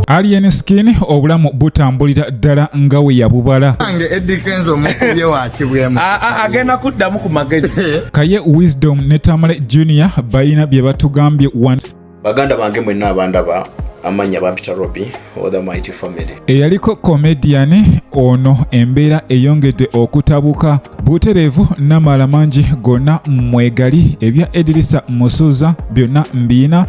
Alien Skin obulamu butambulira ddala nga we yabubala. Agenda kuddamu ku magezi. Kaye Wisdom ne Tamale Junior bayina bye batugambye baganda bange mwenna abandaba amanya bampita Robbie or the Mighty Family. Eyaliko comedian ono embeera eyongedde okutabuka butereevu n'amala mangi gonna mwegali ebya Edrisa Musuza byonna mbiina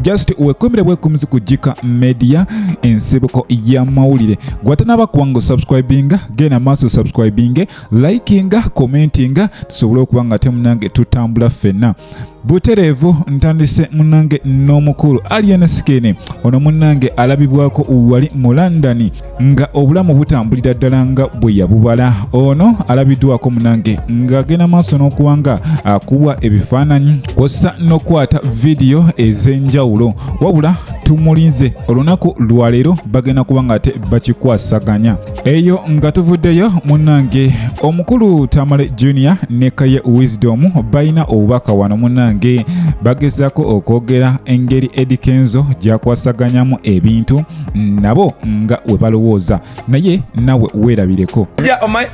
just wekumire bwekumizi ku KIKA Media ensibuko ya mawulire gwatanaba kuwanga subscribinga gena maaso subscribinge likinga commentinga tusobole okuba nga temunange tutambula ffenna butereevu ntandise munange n'omukulu Alien Skin ono munange alabibwako wali mu London nga obulamu butambulira ddala nga bwe yabubala. Ono alabiddwako munange nga gena maaso n'okuwanga akuwa ebifaananyi kw'ossa n'okwata vidiyo ez'enjawulo wabula tumulinze olunaku lwaleero bagenda kuba nga ate bakikwasaganya eyo nga tuvuddeyo munange omukulu Tamale Junior ne Kaye Wisdom bayina obubaka wano munange bagezaako okwogera engeri Eddie Kenzo gyakwasaganyamu ebintu nabo nga we balowooza naye nawe weerabireko.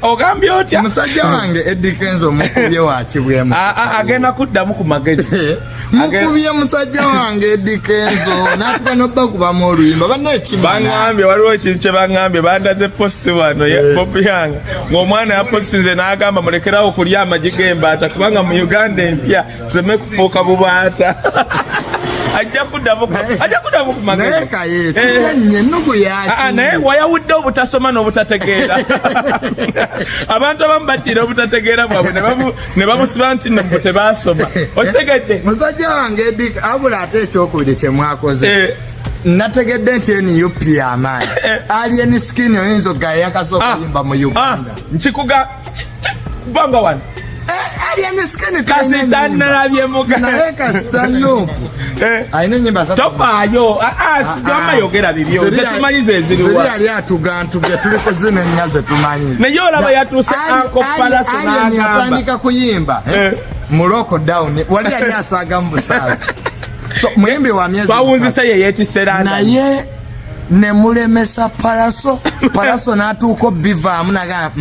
Ogambye otya? Musajja wange Eddie Kenzo mukubye wakibwemu. Agenda kuddamu ku magezi. Mukubye musajja wange Eddie Kenzo natuka nobba kubamu oluyimba banekimanya. Bangambye waliwo ekintu kye bangambye bandaze post wano Bobi yanga ng'omwana yapostinze n'agamba mulekerawo okulya amagi g'embaata kubanga mu Uganda empya tuleme kufuuka bubaata. Ajja kuddamu ku magezi. Naye Kaye tikyenye nnugu yaki. Naye wayawudde obutasoma n'obutategeera. Abantu abamu baddira obutategeera bwabwe ne bamusiba nti nno tebaasoma. Okitegedde? Musajja wange Eddie abula ate ekyokubiri kye mwakoze. Nategedde nti NUP amaanyi. Alien Skin oyinza ogaya yakasooka kuyimba mu Uganda. Nkikuga bongo wano. Alien Skin kasitannalabye muga. Naye kasitannoopu. Ayina ennyimba za topaayo. Sijamma yogera bibyo. Tetumanyize eziriwa. Ziri ali atugantubye tuliko zino ennya ze tumanyize. Naye olaba yatuuse ako palaso n'agamba. Alien yatandika kuyimba. Mu lockdown wali yali asaaga mu busaazi. So muyimbi wa myezi bawunzisa ye yetisera naye ne mulemesa palaso n'atuuko bivaamu naga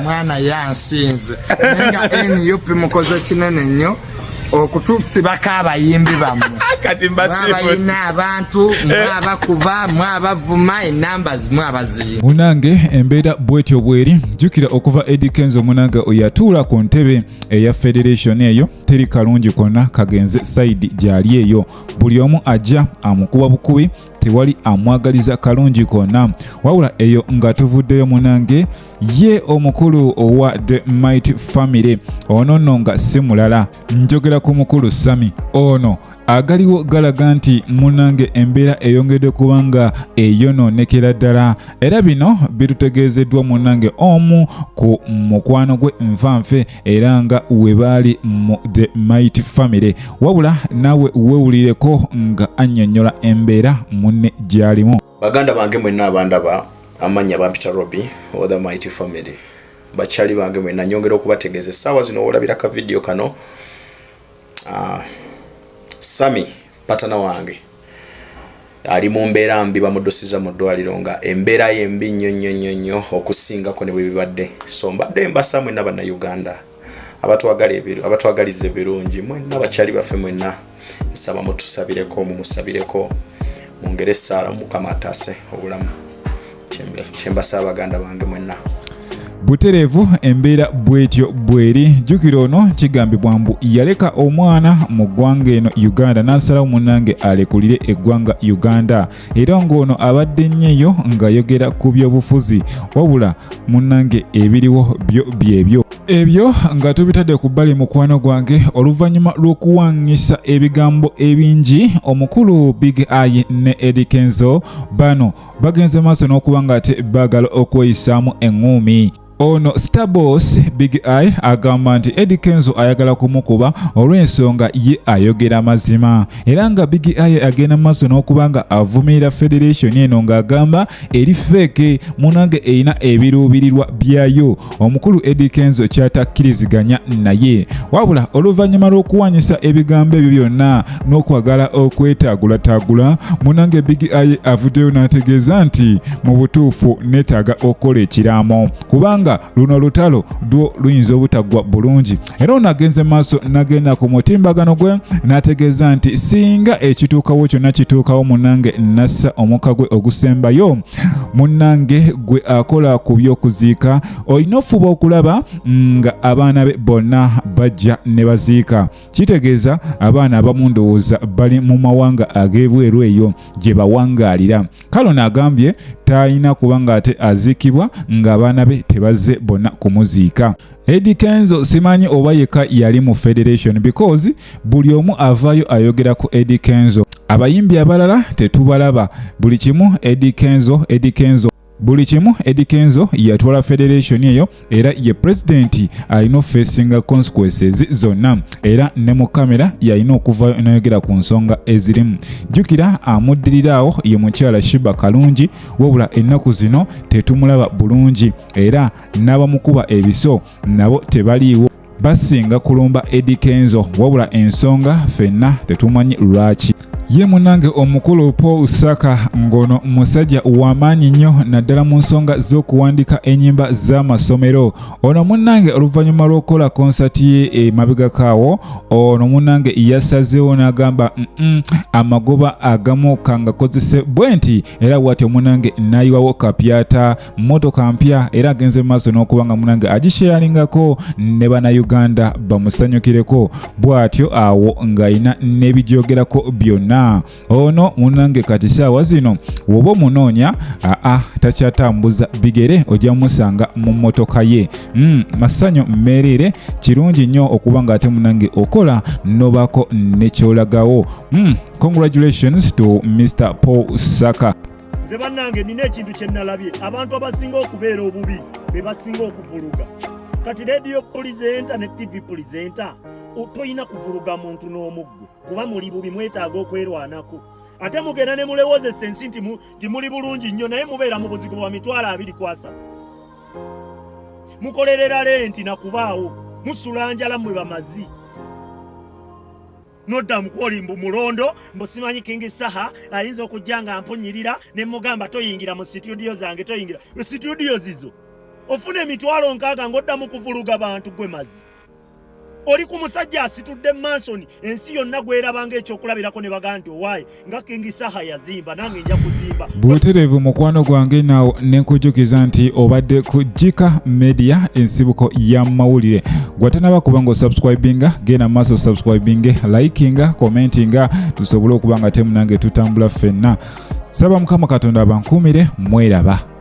mwana yansinze nenga NUP mukoze kinene nnyo okutusibako abayimbi bammwe mwabayina abantu mwabakuba mwabavuma enamba mwabaziyo munange embeera bwetyo bweri jjukira okuva Eddie Kenzo munange oyatuula ku ntebe eya federation eyo teri kalungi konna kagenze side gyali eyo buli omu ajja amukuba bukubi tewali amwagaliza kalungi konna wabula eyo nga tuvuddeyo munange ye omukulu owa the Mighty Family ono nno nga si mulala njogera ku mukulu Sami ono agaliwo galaga nti munange embeera eyongedde kubanga eyonoonekera ddala era bino bitutegeezeddwa munange omu ku mukwano gwe nfanfe era nga we baali mu the Mighty Family wabula naawe weewulireko nga annyonnyola embeera munne gy'alimu. Baganda bange mwenna abandaba amanya bampita Robbie or the Mighty Family bakyali bange mwenna nyongera okubategeeza essaawa zino olabira ka video kano Sami patana wange ali mu mbeera mbi bamudosiza mu ddwaliro nga embeera yembi nnyo okusingako ne bwe bibadde so mbadde mbasa mwenna bannayuganda abatwagaliza ebirungi mwenna bakyali baffe mwenna nsaba mutusabireko mumusabireko mungere essaala mukama ataase obulamu kyembasa abaganda bange mwenna butereevu embeera bwetyo bweri jjukira ono kigambibwa mbu yaleka omwana mu ggwanga eno Uganda n'asalawo munange alekulire eggwanga Uganda era ng'ono abadde nnyo ng'ayogera ku by'obufuzi wabula munange ebiriwo byo byebyo ebyo nga tubitadde ku bbali mukwano gwange oluvannyuma lw'okuwaŋŋisa ebigambo ebingi omukulu Big Eye ne Eddie Kenzo bano bagenze maaso n'okuba nga ate baagala okweyisaamu eŋŋuumi ono Starboss Big Eye agamba nti Eddie Kenzo ayagala kumukuba olw'ensonga ye ayogera mazima era nga Big Eye agenda maaso n'okubanga avumirira federation eno ng'agamba eri feke munange erina ebiruubirirwa byayo omukulu Eddie Kenzo ky'atakkiriziganya naye wabula oluvannyuma lw'okuwanyisa ebigambo ebyo byonna n'okwagala okwetaagulataagula munange Big Eye avuddeyo n'ategeeza nti mu butuufu neetaaga okukola ekiraamo kubanga luno lutalo lwo luyinza obutaggwa bulungi era ono agenze maaso n'agenda ku mutimbagano gwe n'ategeeza nti singa ekituukawo kyonna kituukawo munange nassa omukka gwe ogusembayo munange gwe akola ku by'okuziika olina ofuba okulaba nga abaana be bonna bajja ne baziika kitegeeza abaana abamu ndowooza bali mu mawanga ag'ebweru eyo gye bawangaalira kalo n'agambye talina kubanga ate aziikibwa ng'abaana be tebazze bonna kumuziika. Eddie Kenzo simanyi oba yekka yali mu federation because buli omu avaayo ayogera ku Eddie Kenzo abayimbi abalala tetubalaba buli kimu Eddie Kenzo buli kimu Eddie Kenzo yatwala federation eyo era ye president alina facing consequences zonna era ne mu kamera yalina okuva n'ayogera ku nsonga ezirimu jjukira amuddiriraawo ye mukyala Shiba Kalungi wabula ennaku zino tetumulaba bulungi era n'abamukuba ebiso nabo tebaliiwo basinga kulumba Eddie Kenzo wabula ensonga fenna tetumanyi lwaki ye munange omukulu Paul Saka ngono musajja w'amaanyi nnyo naddala mu nsonga z'okuwandika ennyimba z'amasomero ono munange oluvannyuma lw'okukola konsati ye emabega kaawo ono munange yasazeewo n'agamba amagoba agamu kangakozese bwe nti era bw'atyo munange n'ayiwawo kapyata mmotoka mpya era agenze mu maaso n'okubanga munange agisheyaringako ne bannayuganda bamusanyukireko bw'atyo awo ng'ayina n'ebigyogerako byonna ono munange kati saawa zino woba omunoonya takyatambuza bigere ojja musanga mu mmotoka ye Maziga Mereere kirungi nnyo okuba nga ate munange okola nobako nekyolagawo congratulations to Mr. Paul Saka. Nze bannange nina ekintu kye nalabye abantu abasinga okubeera obubi be basinga okuvuluga kati radio presenter ne TV presenter toyina kuvuluga muntu n'omuggo kuba muli bubi mwetaaga okwerwanako ate mugenda ne mulewozesa ensi nti muli bulungi nnyo naye mubeera mu buzigo bwa 223 mukolerera lenti nakubaawo musula njala mwe bamazi nodda mukwoli mulondo mbusimanyi King Saha ayinza okujja nga mpunyirira ne mugamba toyingira mu studio zange toyingira studio zizo ofune 60 ng'odda mu kuvuluga bantu gwe mazi oli ku musajja asitudde Mansoni ensi yonna gwerabanga ekyokulabirako ne baganda owaaye nga King Saha yazimba nange nja kuzimba butereevu mukwano gwange naawo nenkujukiza nti obadde ku KIKA Media ensibuko ya mawulire gwatanaba kubanga osubscribinga genda maaso subscribinge likinga commentinga tusobole okubanga temunange tutambula ffenna saba Mukama Katonda abankuumire mweraba.